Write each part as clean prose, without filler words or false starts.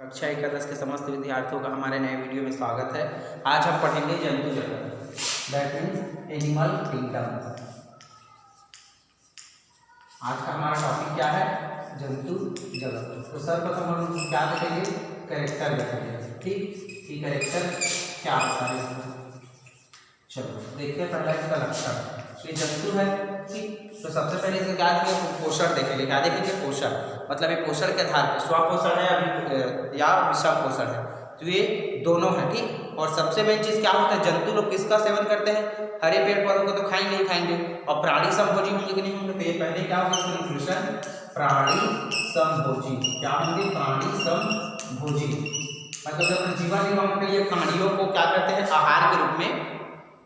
कक्षा एकादश के समस्त विद्यार्थियों का हमारे नए वीडियो में स्वागत है। आज हम पढ़ेंगे जंतु जगत, दैट मीन्स एनिमल किंगडम। आज का हमारा टॉपिक क्या है? जंतु जगत। तो सर्वप्रथम हम क्या देखेंगे? कैरेक्टर देखेंगे। ठीक, कि कैरेक्टर क्या होता है। चलो देखिए, पहला इसका लक्षण। ये जंतु है, ठीक। तो सबसे पहले इसे क्या देखेंगे? पोषण देखेंगे। क्या देखेंगे? पोषण। मतलब ये पोषण के आधार पर स्वपोषण है या विषम पोषण है, तो ये दोनों है, ठीक। और सबसे मेन चीज क्या होता है? जंतु लोग किसका सेवन करते हैं? हरे पेड़ पौधों को तो खाएंगे ही खाएंगे। और प्राणी संभोजी होंगे कि नहीं होंगे? तो ये पहले क्या होगा इसका न्यूट्रिशन? प्राणी संभोजी। क्या होंगे? प्राणी संभोजी। मतलब अपने जीवन निर्वाह के लिए प्राणियों को क्या करते हैं? आहार के रूप में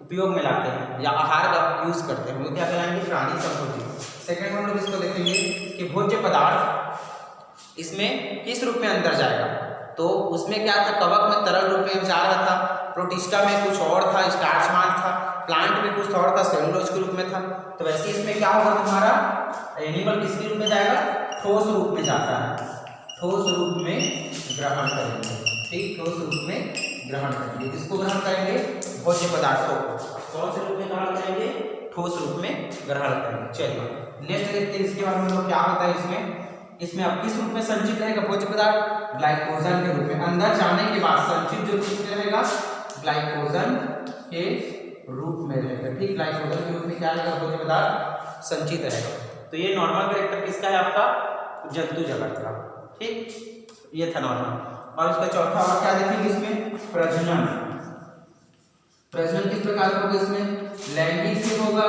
उपयोग में लाते हैं या आहार का यूज करते हैं, वो क्या कहलाएंगे? प्राणी संभोजी। सेकंड हम लोग इसको देखेंगे कि भोज्य पदार्थ इसमें किस रूप में अंदर जाएगा। तो उसमें क्या था? कवक में तरल रूप में जा रहा था, प्रोटिस्टा में कुछ और था, स्टार्चमान था, प्लांट में कुछ और था, सेलुलोज के रूप में था। तो वैसे इसमें क्या होगा? तुम्हारा एनिमल किसके रूप में जाएगा? ठोस रूप में जाता है, ठोस रूप में ग्रहण करेंगे, ठीक। ठोस रूप में ग्रहण करेंगे। किसको ग्रहण करेंगे? भोज्य पदार्थों को। कौन से रूप में ग्रहण करेंगे? ठोस रूप में ग्रहण करेंगे। चलिए नेक्स्ट देखते हैं इसके बारे में। क्या होता है इसमें अब किस रूप में संचित रहेगा भोज्य पदार्थ? ग्लाइकोजन के रूप में। अंदर जाने के बाद संचित जो रूप में रहेगा? ग्लाइकोजन के रूप में रहेगा, ठीक। ग्लाइकोजन के रूप में क्या रहेगा? भोज्य पदार्थ संचित रहेगा। तो ये नॉर्मल कैरेक्टर किसका है? आपका जंतु जगत का, ठीक। ये था नॉर्मल। और इसका चौथा और क्या देखेंगे इसमें? प्रजनन। प्रजनन किस प्रकार का होगा इसमें? लैंगिक भी होगा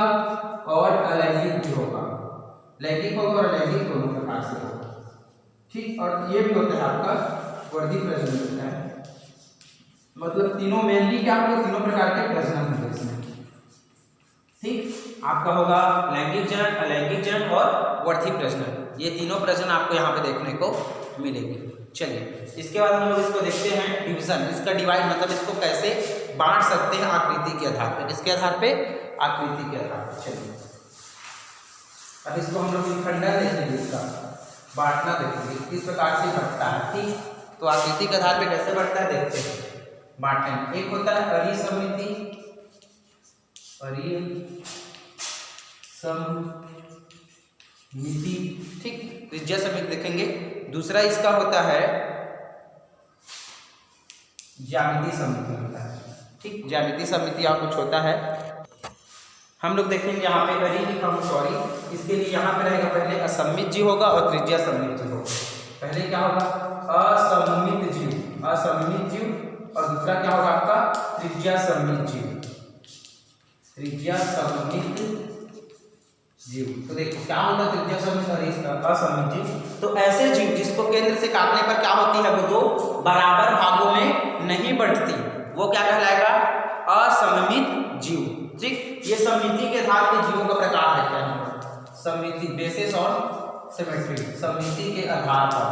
और अलैंगिक भी होगा। लैंगिक होगा और अलैंगिक दोनों प्रकार से होगा, ठीक। और ये भी होता है आपका वर्धी प्रजनन होता है। मतलब तीनों मेनली क्या होगा? तीनों प्रकार के प्रजनन होंगे इसमें, ठीक। आपका होगा लैंगिक जनन, अलैंगिक जनन और वर्धी प्रजनन। ये तीनों प्रजनन आपको यहाँ पे देखने को मिलेगी। चलिए इसके बाद हम लोग इसको देखते हैं डिवीजन। इसका डिवाइड मतलब इसको कैसे बांट सकते हैं आकृति के आधार पर। किसके आधार पे? आकृति के आधार पर। चलिए अब इसको हम लोग खंडन देखेंगे, इसका बांटना देखेंगे किस प्रकार से बढ़ता है, ठीक। तो आकृति के आधार पे कैसे बढ़ता है देखते हैं। बांटने एक होता है अरीय समिति, अरीय समिति, ठीक। त्रिज्या समिति देखेंगे। दूसरा इसका होता है ज्यामितीय समिति होता है, ठीक। ज्यामितीय समिति या कुछ होता है। हम लोग देखेंगे यहाँ पे अरी लिखा हूँ, सॉरी। इसके लिए यहाँ पे रहेगा पहले असममित जीव होगा और त्रिज्या सममित जीव होगा। पहले क्या होगा? असममित जीव, असममित जीव। और दूसरा क्या होगा आपका? त्रिज्या सममित जीव, त्रिज्या सममित जीव। तो देखो क्या होता है त्रिज्या सममित और असममित जीव। तो ऐसे जीव जिसको केंद्र से काटने पर क्या होती है? वो दो बराबर भागों में नहीं बढ़ती, वो क्या कहलाएगा? असममित जीव, ठीक। ये समिति के आधार पे जीवों का प्रकार है। क्या है? समिति, बेसिस और सिमेट्री। समिति के आधार पर,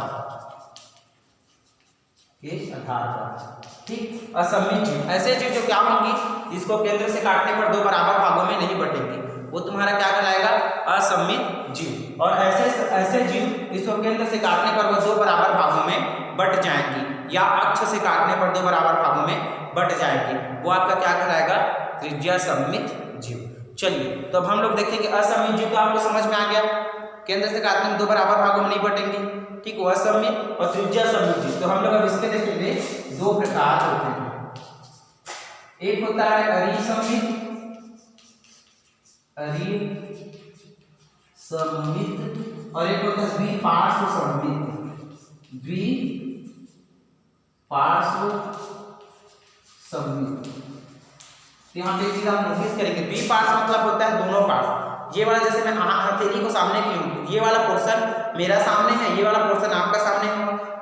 ठीक। असममित जीव ऐसे जीव जो क्या होंगी? जिसको केंद्र से काटने पर दो बराबर भागों में नहीं बटेंगी, वो तुम्हारा क्या कहलाएगा? असममित जीव। और ऐसे जीव जिसको केंद्र से काटने पर वो दो बराबर भागों में बट जाएंगी या अक्ष से काटने पर दो बराबर भागों में बट जाएंगी, वो आपका क्या कहलाएगा? त्रिज्या सममित जीव। चलिए तो अब हम लोग देखेंगे असममित जीव। तो आपको समझ में आ गया, केंद्र से काटने में दो बराबर भागों में नहीं बटेंगे, ठीक। वो असममित और त्रिज्या सममित जीव। तो हम लोग अब इसके देखेंगे दो प्रकार होते हैं। एक होता है अरीय सममित, अरीय सममित, और एक होता है द्विपार्श्व सममित, द्विपार्श्व सममित। यहाँ पे चीज आप नोटिस करेंगे, द्विपार्श्व मतलब होता है दोनों पार्श्व। ये वाला जैसे मैं हथेली को सामने की हूँ, ये वाला पोर्शन मेरा सामने है, ये वाला पोर्शन आपका सामने है।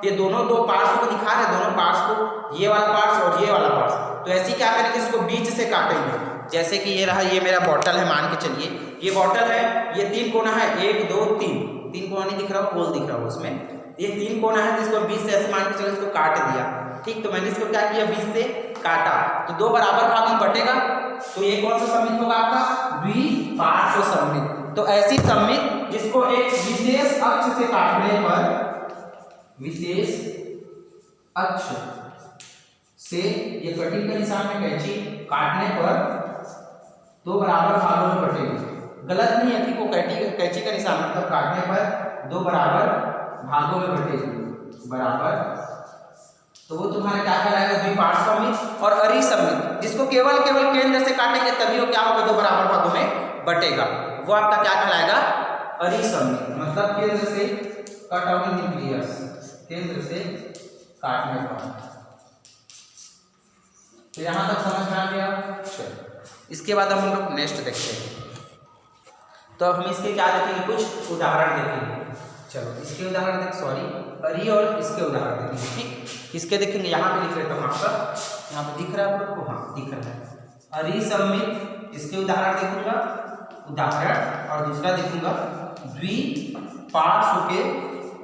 ये दोनों दो पार्श्व को दिखा रहे हैं, दोनों पार्श्व को, ये वाला पार्श्व और ये वाला पार्श्व। तो ऐसे क्या करेंगे? इसको बीच से काटेंगे। जैसे कि ये रहा, ये मेरा बॉटल है, मान के चलिए ये बॉटल है, ये तीन कोना है, 1 2 3, तीन कोना नहीं दिख रहा, होल दिख रहा है उसमें। ये तीन कोना है जिसको बीच से ऐसे मान के चलो इसको काट दिया, ठीक। तो मैंने इसको क्या किया? बीच से काटा, तो दो बराबर भाग में बटेगा। तो ये कौन सा सममित होगा आपका? द्विपार्श्व सममित। तो ऐसी सममित जिसको एक विशेष अक्ष से काटने पर, विशेष अक्ष से ये कटिंग के निशान में कैंची काटने पर दो बराबर भागों में बटेगी। गलत नहीं है कि वो कैंची का निशान मतलब काटने पर दो बराबर भागों में बटेगी बराबर, तो वो तुम्हारा क्या कहलाएगा द्विपार्श्वमित और अरिसमित, जिसको केवल केंद्र से काटेंगे तभी वो क्या होगा दो बराबर भागों में बटेगा, वो आपका क्या कहलाएगा अरिसमित, मतलब केंद्र से कट ऑफ न्यूक्लियस, केंद्र से काटने पर। तो यहां तक समझ में आ गया। चलो इसके बाद हम लोग नेक्स्ट देखते हैं। तो हम इसके क्या देखेंगे, कुछ उदाहरण देखेंगे। चलो इसके उदाहरण अरि और इसके उदाहरण देखेंगे। ठीक, इसके देखेंगे, यहाँ पे लिख लेता हूँ आपका, यहाँ पे दिख रहा है आप लोग को, हाँ दिख रहा है अरिसमित, इसके उदाहरण देखूंगा उदाहरण, और दूसरा देखूंगा द्विपार्श्व के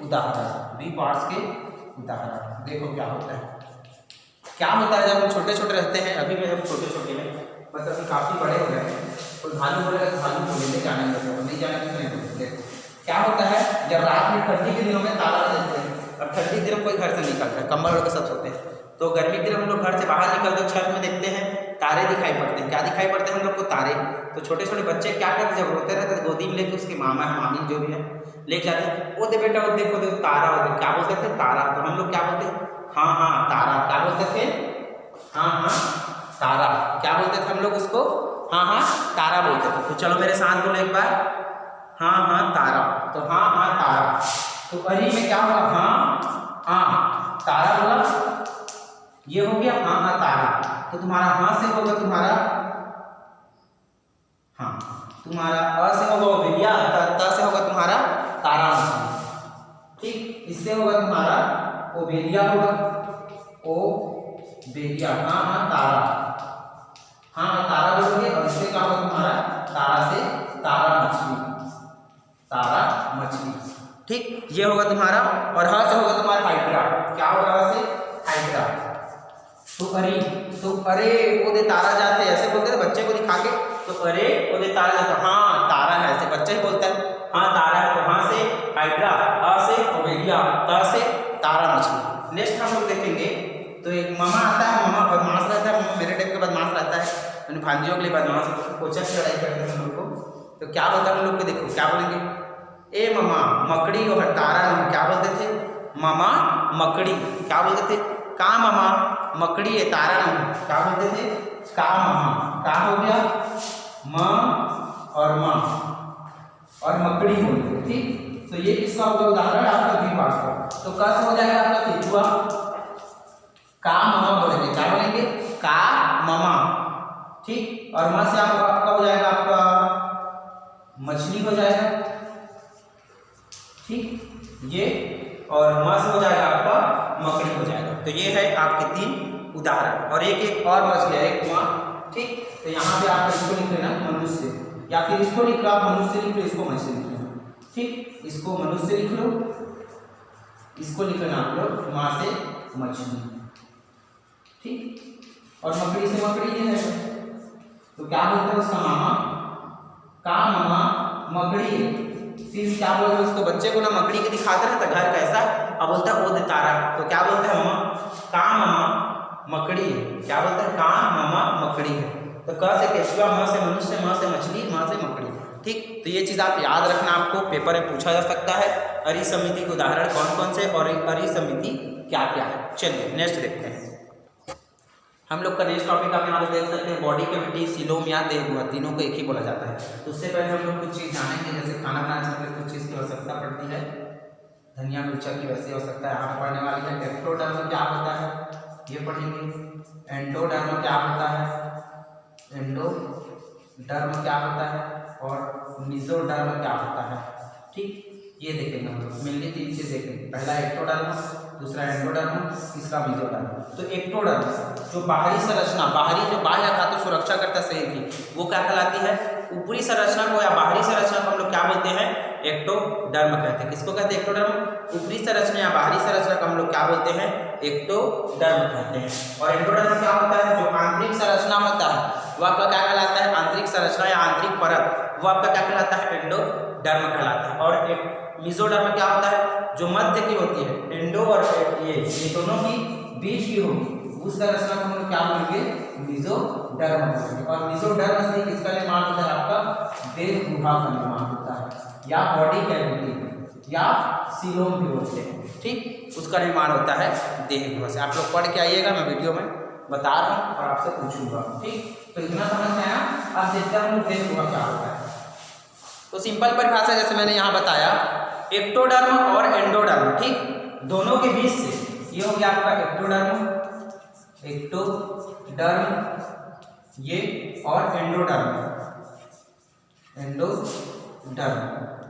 उदाहरण, द्विपार्श्व के उदाहरण। देखो क्या होता है, क्या होता है जब हम छोटे छोटे रहते हैं, अभी में जब छोटे छोटे में मतलब काफ़ी बड़े हो गए हैं, कोई भालू बोलेगा तो भालू को लेते जाने लगे, नहीं जाने की नहीं बोलते। क्या होता है जब रात में ठंडी के दिनों में ताला देते हैं, और ठंडी के दिनों में कोई घर से निकलता है, कंबल ओढ़ के सब सोते हैं, तो गर्मी के दिनों हम लोग घर से बाहर निकलते छत में देखते हैं तारे दिखाई पड़ते हैं। क्या दिखाई पड़ते हैं हम लोग को, तारे। तो छोटे छोटे बच्चे क्या करते हैं, जब रोते रहते हैं गोदी में लेके उसके मामा है मामी जो भी है लेके जाते हैं, वो दे बेटा वो देखो देखो तारा, वो क्या बोलते थे तारा। तो हम लोग क्या बोलते हैं, हाँ हाँ तारा, क्या बोलते थे, हाँ हाँ तारा, क्या बोलते थे हम लोग उसको, हाँ हाँ तारा बोलते थे। तो चलो मेरे साथ बोलो एक बार, हाँ हाँ तारा। तो हाँ हाँ तारा, तो अरि में क्या होगा, हाँ तारा बोला, ये हो गया हाँ हाँ तारा। तो तुम्हारा हाँ से होगा तुम्हारा, हाँ तुम्हारा अ से होगा ओबेलिया, त से होगा तुम्हारा तारा मछली। ठीक, इससे होगा तुम्हारा ओबेलिया होगा, ओबेलिया, हाँ हाँ तारा, हाँ तारा बोलोगे, और इससे क्या होगा तुम्हारा तारा से तारा मछली, तारा मछली। ठीक, ये होगा तुम्हारा, और ह से होगा तुम्हारा हाइड्रा, क्या होगा ह से हाइड्रा। तो अरे ओदे तारा जाते, ऐसे बोलते थे बच्चे को दिखा के, तो अरे ओदे तारा जाते, हाँ तारा है, ऐसे बच्चा ही बोलता है, हाँ तारा है। तो हाँ से हाइड्रा, अ से ओबेलिया, त से तारा मछली। नेक्स्ट हम लोग देखेंगे, तो एक मामा आता है, मामा बदमाश रहता है, मेरे टाइप का बदमाश रहता है, मैंने भांजियों के लिए बदमाश कोचा की लड़ाई करते हैं हम लोग को। तो क्या बोलता है हम लोग को, देखो क्या बोलेंगे, ए मामा मकड़ी और तारा नहीं, क्या बोलते थे मामा मकड़ी, क्या बोलते थे का मामा मकड़ी है तारा नहीं, क्या बोलते थे का मामा, का हो गया माँ और माँ और मकड़ी बोलते थे। ठीक, तो ये इसका होगा उदाहरण आपका द्विपार्श्व। तो कैसे हो जाएगा आपका केचुआ, का मामा बोलेंगे, क्या बोलेंगे का मामा। ठीक, और माँ से आपका हो जाएगा आपका मछली हो जाएगा। ठीक, ये और माँ से हो जाएगा आपका मकड़ी हो जाएगा। तो ये है आपके 3 उदाहरण, और एक और मछली है, एक माँ। ठीक, तो यहाँ पे आप इसको लिख लेना मनुष्य, या फिर इसको लिख लो आप मनुष्य लिख लो, इसको मछली लिख लेना। ठीक, इसको मनुष्य लिख लो, इसको लिख लेना आप लोग माँ से मछली। ठीक, और मकड़ी से मकड़ी ये है, तो क्या बोलते हैं उसका मामा, का मामा मकड़ी। फिर क्या बोलते हैं उसको, बच्चे को ना मकड़ी के दिखाते रहता घर कैसा, अब बोलता है ओ दे तारा, तो क्या बोलते हैं मामा का मामा मकड़ी है, क्या बोलते हैं का मामा मकड़ी है। तो क से केचुआ, म से मनुष्य, म से मछली, म से मकड़ी। ठीक, तो ये चीज़ आप याद रखना, आपको पेपर में पूछा जा सकता है। अरिसमिति के उदाहरण कौन कौन से और अरिसमिति क्या क्या है। चलिए नेक्स्ट देखते हैं। हम लोग का नेक्स्ट टॉपिक आप यहाँ पे देख सकते हैं, बॉडी कैविटी, सीलोम या देहगुहा, तीनों को एक ही बोला जाता है। तो उससे पहले हम लोग कुछ चीज़ जानेंगे, जैसे खाना बनाने से कुछ चीज़ की आवश्यकता पड़ती है, धनिया मिर्चा की वैसी आवश्यकता है। यहाँ पढ़ने वाली है एक्टोडर्म क्या होता है, ये पढ़ेंगे। एंडोडर्म क्या होता है, एंडोडर्म क्या होता है, और मेसोडर्म क्या होता है। ठीक, ये देखेंगे हम लोग, मेनली 3 चीज़ देखेंगे, पहला एक्टोडर्म, दूसरा एंडोडर्म, तीसरा मेसोडर्म। तो एक्टोडर्म जो बाहरी संरचना, बाहरी जो बाह्य खाद्य सुरक्षा करता शरीर की, वो क्या कहलाती है, ऊपरी संरचना को या बाहरी संरचना को हम लोग क्या बोलते हैं, एक्टोडर्म कहते हैं। किसको कहते हैं एक्टोडर्म, ऊपरी संरचना या बाहरी संरचना को हम लोग क्या बोलते हैं, एक्टोडर्म कहते हैं। और एंडोडर्म क्या होता है, जो आंतरिक संरचना होता है वो आपका क्या कहलाता है, आंतरिक संरचना या आंतरिक परत, वो आपका क्या कहलाता है, एंडोडर्म कहलाता है। और मेसोडर्म क्या होता है, जो मध्य की होती है, एंडो और ये दोनों की बीच की होगी उस संरचना को हम लोग क्या बोलेंगे, मेसोडर्म बोलेंगे। और मेसोडर्म से किसका निर्माण होता है, आपका देह गुहा का निर्माण होता है, या बॉडी कैविटी या सीलोम भी बोलते हैं, ठीक, उसका निर्माण होता है देह गुहा से। आप लोग पढ़ के आइएगा, मैं वीडियो में बता रहा हूँ और आपसे पूछूंगा, ठीक। तो इतना समझ में आया। अब देखते हैं हम लोग देह गुहा क्या होता है। तो सिंपल परिभाषा जैसे मैंने यहाँ बताया, एक्टोडर्म और एंडोडर्म, ठीक, दोनों के बीच से ये हो गया आपका एक्टोडर्म, ये और एंडोडर्म,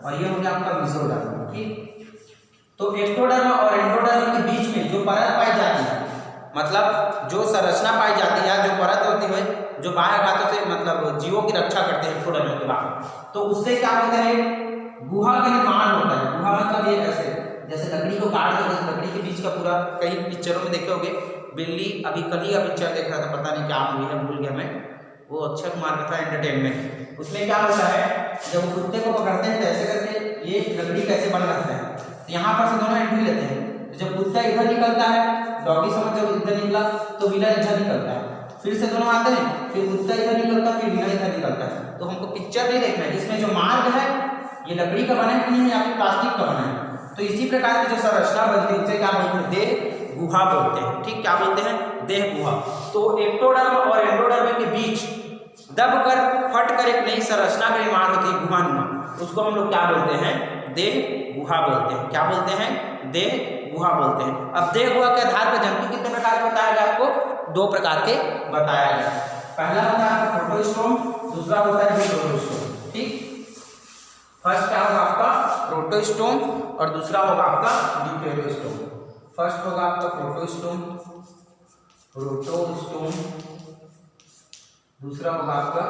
और ये हो गया आपका मेसोडर्म, ठीक। तो एक्टोडर्म और एंडोडर्म के बीच में जो परत पाई जाती है, मतलब जो संरचना पाई जाती है, जो परत होती है, जो बाह्य घातों से मतलब जीवों की रक्षा करते हैं एक्टोडर्म के बाद, तो उससे क्या होता है, गुहा का निर्माण होता है। गुहा मतलब ये ऐसे जैसे लकड़ी को काट देते, लकड़ी के बीच का पूरा, कई पिक्चरों में देखे होंगे, बिल्ली, अभी कल ही का पिक्चर देख रहा था, पता नहीं क्या मूवी है, भूल गया मैं, वो अक्षय कुमार का था, एंटरटेनमेंट। उसमें क्या होता है, जब वो कुत्ते को पकड़ते हैं तो ऐसे करके ये लकड़ी कैसे बन रखता है, तो यहाँ पर से दोनों एंट्री लेते हैं। तो जब कुत्ता इधर निकलता है, डॉगी समझ जब इधर निकला तो विलन इधर निकलता है, फिर से दोनों आते हैं, फिर कुत्ता इधर निकलता है, फिर विलन इधर निकलता है। तो हमको पिक्चर नहीं देखना है, इसमें जो मार्ग है ये लकड़ी का बना है या फिर प्लास्टिक का बना है। तो इसी प्रकार की जो संरचना बनती है उसे क्या बोलते हैं, देह गुहा बोलते हैं, ठीक, क्या बोलते हैं, देह गुहा। तो एक्टोडर्म और एंडोडर्म के बीच दबकर फटकर एक नई संरचना का निर्माण होती है गुहानुमा, उसको हम लोग क्या बोलते हैं, देह गुहा बोलते हैं। क्या बोलते हैं, देह गुहा बोलते हैं। अब देह गुहा के आधार पर जंतु कितने प्रकार के बताया गया, आपको 2 प्रकार के बताया गया। पहला होता है प्रोटोस्टोम, दूसरा होता है ड्यूटेरोस्टोम, ठीक। फर्स्ट क्या होगा आपका प्रोटोस्टोम और दूसरा होगा आपका ड्यूटेरोस्टोम। फर्स्ट होगा आपका प्रोटोस्टोम, दूसरा होगा आपका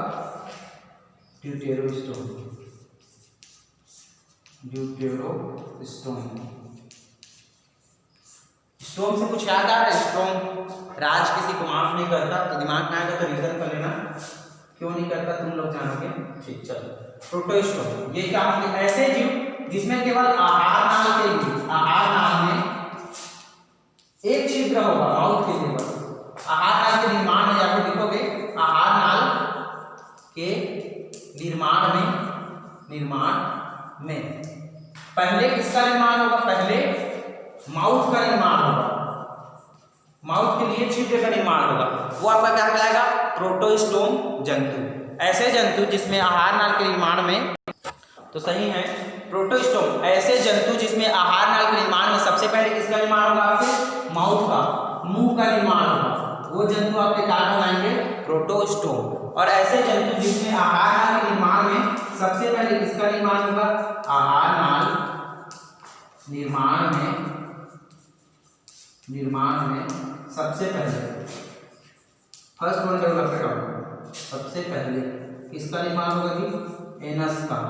ड्यूटेरोस्टोम। स्टोम से कुछ याद आ रहा है, स्टोम राज किसी को माफ नहीं करता, तो दिमाग में आएगा तो रीजन कर लेना, क्यों नहीं करता तुम लोग जानोगे, ठीक। चलो, प्रोटोस्टोम ये क्या होंगे, ऐसे जीव जिसमें केवल आहार नाल के लिए, आहार नाल में एक छिद्र होगा, माउथ के लिए बस। आहार नाल के निर्माण में, या फिर लिखोगे आहार नाल के निर्माण में पहले किसका निर्माण होगा, पहले माउथ का निर्माण होगा, माउथ के लिए छिद्र का निर्माण होगा, वो आपका क्या कहलाएगा, प्रोटोस्टोम जंतु। ऐसे जंतु जिसमें आहार नाल के निर्माण में, तो सही है प्रोटोस्टोम, ऐसे जंतु जिसमें आहार नाल के निर्माण में सबसे पहले किसका निर्माण होगा, आपके माउथ का, मुंह का निर्माण होगा, वो जंतु आपके क्या कहलाएंगे, प्रोटोस्टोम। और ऐसे जंतु जिसमें आहार नाल के निर्माण में सबसे पहले किसका निर्माण होगा, आहार नाल निर्माण में सबसे पहले फर्स्ट वन डेवलपमेंट होगा, सबसे पहले किसका निर्माण होगा जी, एनस का,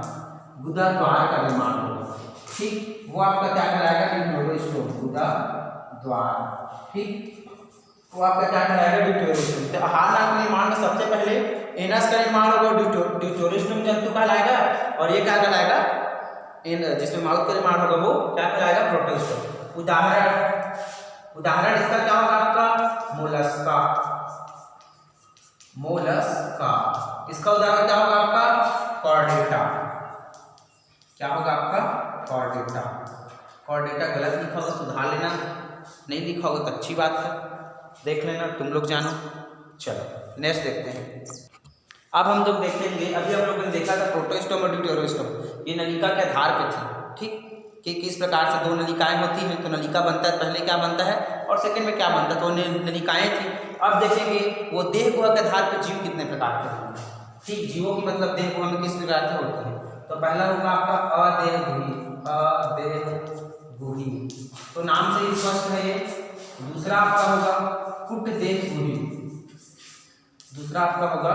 गुदा द्वार का निर्माण होगा, ठीक। वो आपका क्या कहलाएगा, ड्यूटेरोस्टोम, गुदा द्वार, ठीक। वो आपका क्या कहलाएगा, ड्यूटेरोस्टोम। तो आहार नाल के निर्माण में सबसे पहले एनस का निर्माण होगा, ड्यूटेरोस्टोम जंतु कहलाएगा, और ये क्या कहलाएगा, जिसमें माउथ का निर्माण होगा वो क्या कहलाएगा, प्रोटोस्टोम। उदाहरण इसका क्या होगा आपका, मोलस्का, इसका उदाहरण क्या होगा आपका, कॉर्डेटा, क्या होगा आपका, कॉर्डेटा गलत लिखा होगा सुधार लेना, नहीं लिखा होगा तो अच्छी बात है, देख लेना, तुम लोग जानो। चलो नेक्स्ट देखते हैं। अब हम जब देखेंगे, अभी हम लोगों ने देखा था प्रोटोस्टोम और ड्यूटेरोस्टोम, ये नलिका के आधार पे थी, ठीक, कि किस प्रकार से 2 नलिकाएं होती हैं, तो नलिका बनता है, पहले क्या बनता है और सेकंड में क्या बनता है, तो नलिकाएं थी। अब देखेंगे वो देह गुहा के आधार पर जीव कितने प्रकार के होंगे, ठीक, जीवों की मतलब देह गुहा में किस प्रकार से होती है। तो पहला होगा आपका अदेहगुही, तो नाम से ही स्पष्ट है ये। दूसरा आपका होगा कुटदेहगुही, तीसरा आपका होगा,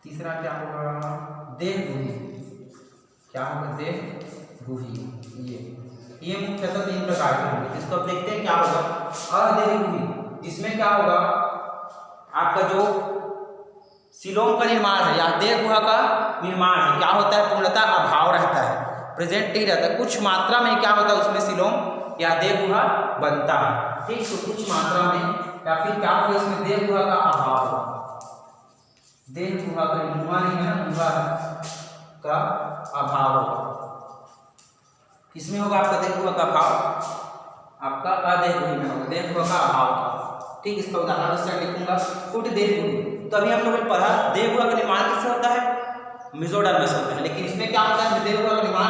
क्या होगा, देहगुही, क्या होगा, देहगुही। ये मुख्यतः 3 प्रकार के होंगे, जिसको आप देखते हैं क्या होगा, अदेहगुही, जिसमें क्या होगा, आपका जो सीलोम का निर्माण है या देह गुहा का निर्माण है, क्या होता है, पूर्णतः अभाव रहता है, प्रेजेंट नहीं रहता, कुछ मात्रा में क्या होता है उसमें सीलोम या देह गुहा बनता है। ठीक, तो कुछ मात्रा में या फिर क्या होगा इसमें देह गुहा का अभाव होगा, देह गुहा का गुहा नहीं है, गुहा का अभाव होगा। किसमें होगा आपका देह गुहा का अभाव, आपका अदेह गुही में होगा, देह गुहा का अभाव। ठीक, इसका उदाहरण से लिखूंगा कुट देह गुही। तो अभी हम लोगों ने पढ़ा देह गुहा का निर्माण किससे होता है, मेसोडर्म से होता है, लेकिन इसमें क्या होता है, देह गुहा का निर्माण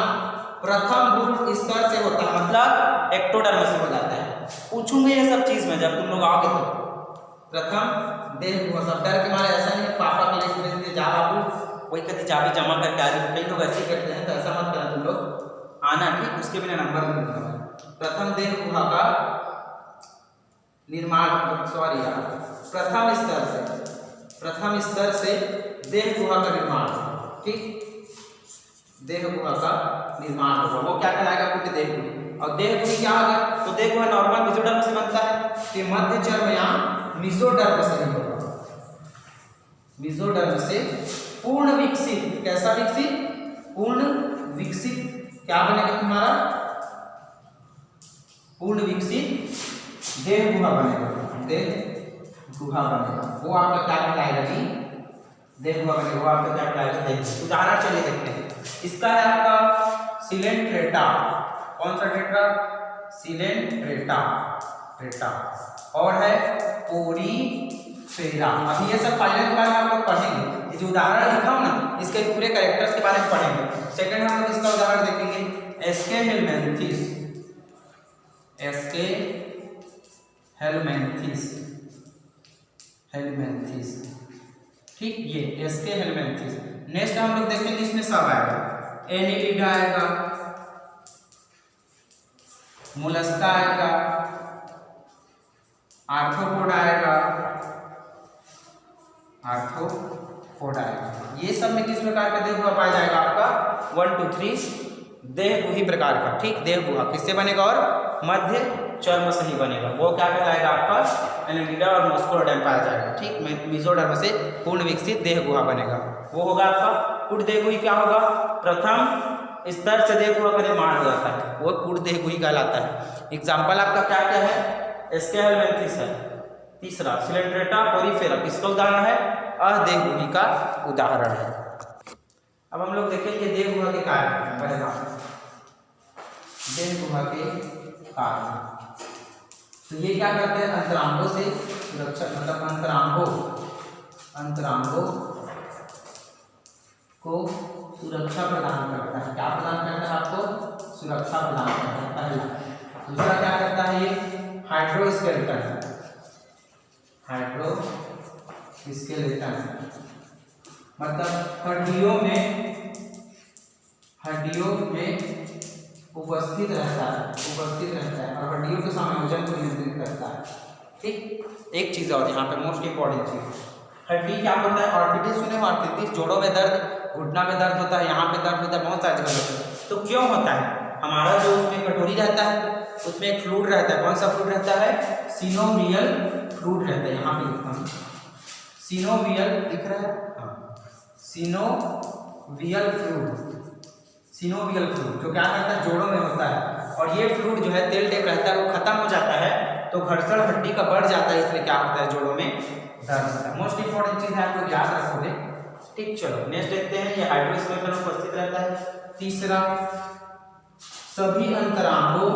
प्रथम भ्रूण स्तर से होता है, मतलब एक्टोडर्म से हो जाता है। पूछूंगे ये सब चीज में जब तुम लोग आओगे तो। प्रथम देह गुहा, सब डर के मारे ऐसा नहीं पापा के लिए भेज दिए जा बाबू वही कहते चाबी जमा करके आ जाओ, कई लोग ऐसे ही करते हैं, तो ऐसा मत करना तुम लोग, आना ठीक, उसके बिना नंबर नहीं मिलता। प्रथम देह गुहा का निर्माण, सॉरी यार, प्रथम स्तर से देह गुहा का निर्माण, ठीक, देह गुहा का निर्माण होगा, वो क्या कहलाएगा, कुट देह गुही। और देह गुही क्या होगा, तो देह गुहा नॉर्मल मेसोडर्म से बनता है, कि मध्य चर्म या मेसोडर्म से नहीं होगा, मेसोडर्म से पूर्ण विकसित, कैसा विकसित, पूर्ण विकसित क्या बनेगा तुम्हारा, पूर्ण विकसित देह गुहा बनेगा, देह गुहा बनेगा, वो आपका क्या कहलाएगा जी, देह गुहा बनेगा, वो आपका क्या कहलाएगा, देह। उदाहरण चलिए देखते हैं, इसका है आपका सिलेंट्रेटा, कौन सा टेट्रा, सिलेंट्रेटा, और है पोरीफेरा। अभी ये सब फाइलम के बारे में आप लोग पढ़ेंगे, जो उदाहरण लिखा हूं ना इसके पूरे कैरेक्टर्स के बारे में पढ़ेंगे। सेकंड हम लोग इसका उदाहरण देखेंगे, एसके हेलमिंथेस, एसके हेलमिंथेस, ठीक, ये एसके हेलमिंथेस। नेक्स्ट हम लोग देखेंगे इसमें सब आएगा, एनिलिडा आएगा, मोलस्का आएगा, आर्थ्रोपोड आएगा, ये सब में किस प्रकार का देह गुहा पाया जाएगा, आपका 1 2 3 देह गुही प्रकार का, ठीक, देह गुहा किससे बनेगा, और मध्य चर्म से ही बनेगा, वो क्या कहलाएगा, आपका एनिलिडा और मोस्कोलोडर्म पाया जाएगा, ठीक, मेसोडर्म से पूर्ण विकसित देह गुहा बनेगा, वो होगा आपका कुट देह गुही। क्या होगा, प्रथम स्तर से देह गुहा का निर्माण हो जाता है, वो कुट देह गुही कहलाता है। एग्जाम्पल आपका क्या क्या है, एसके हेलमिंथेस है, तीसरा सिलेंट्रेटा पोरीफेरा किसका उदाहरण है, अदेह गुही का उदाहरण है। अब हम लोग देखेंगे देह गुहा के कार्य, पहला देह गुहा के कार्य, तो ये क्या करते हैं, अंतरांगों से सुरक्षा, मतलब अंतरांगों को सुरक्षा प्रदान करता है, क्या प्रदान करता है, आपको सुरक्षा प्रदान करता है, पहला। दूसरा क्या करता है, ये हाइड्रोस्केलेटन, मतलब हड्डियों में उपस्थित रहता है और हड्डियों के समायोजन को नियंत्रित करता है, ठीक। एक चीज़ और यहाँ पे मोस्ट इंपॉर्टेंट चीज, हड्डी क्या होता है, आर्थराइटिस सुने हो, आर्थराइटिस जोड़ों में दर्द, घुटना में दर्द होता है, यहाँ पे दर्द होता है, बहुत सारी जगह होता है। तो क्यों होता है, हमारा जो उसमें कटोरी रहता है उसमें एक फ्लूइड रहता है, कौन सा फ्लूइड रहता है, सिनोवियल फ्लूइड रहता है, यहाँ पे लिखता हूँ सिनोवियल, दिख रहा है, हाँ, सिनोवियल फ्लूइड जो क्या करता है, जोड़ों में होता है, और ये फ्लूइड जो है तेल टाइप रहता है, वो खत्म हो जाता है तो घर्षण हड्डी का बढ़ जाता है, इसलिए क्या होता है, जोड़ों में दर्द होता है। मोस्ट इंपॉर्टेंट चीज है, आप लोग याद रखोगे, ठीक। चलो नेक्स्ट देखते हैं, ये हाइड्रोस्केलेटन उपस्थित रहता है। तीसरा, सभी अंतरांगों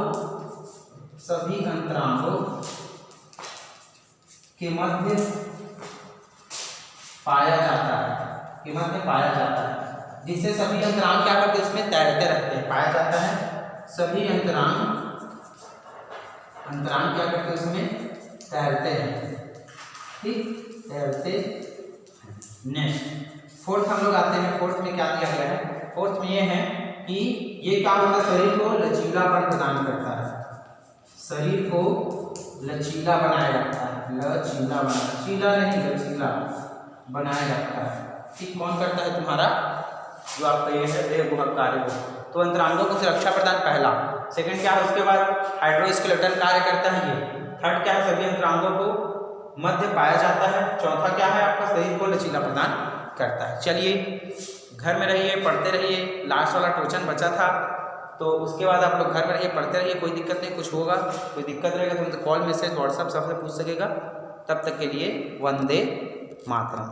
के मध्य पाया जाता है, जिससे सभी अंतरांग क्या करते हैं, उसमें तैरते रहते हैं, पाया जाता है, सभी अंतरांग क्या करते हैं, उसमें तैरते हैं, ठीक, तैरते। नेक्स्ट फोर्थ हम लोग आते हैं, फोर्थ में क्या दिया गया है, फोर्थ में ये है कि ये क्या होता है, शरीर को लचीलापन प्रदान करता है, शरीर को लचीला बनाया जाता है, लचीला बनाया जाता है, ठीक। कौन करता है, तुम्हारा जो आपका ये है देह गुहा कार्य को, तो अंतरांगों को सुरक्षा प्रदान पहला। सेकंड क्या है, उसके बाद हाइड्रोस्केलेटन कार्य करता है ये। थर्ड क्या है, सभी अंतरांगों को मध्य पाया जाता है। चौथा क्या है आपका, शरीर को लचीला प्रदान करता है। चलिए घर में रहिए, पढ़ते रहिए। लास्ट वाला क्वेश्चन बचा था, तो उसके बाद आप लोग घर में रहिए, पढ़ते रहिए। कोई दिक्कत नहीं, कुछ होगा कोई दिक्कत रहेगा तो कॉल मैसेज व्हाट्सएप सबसे पूछ सकेगा। तब तक के लिए वंदे मातरम।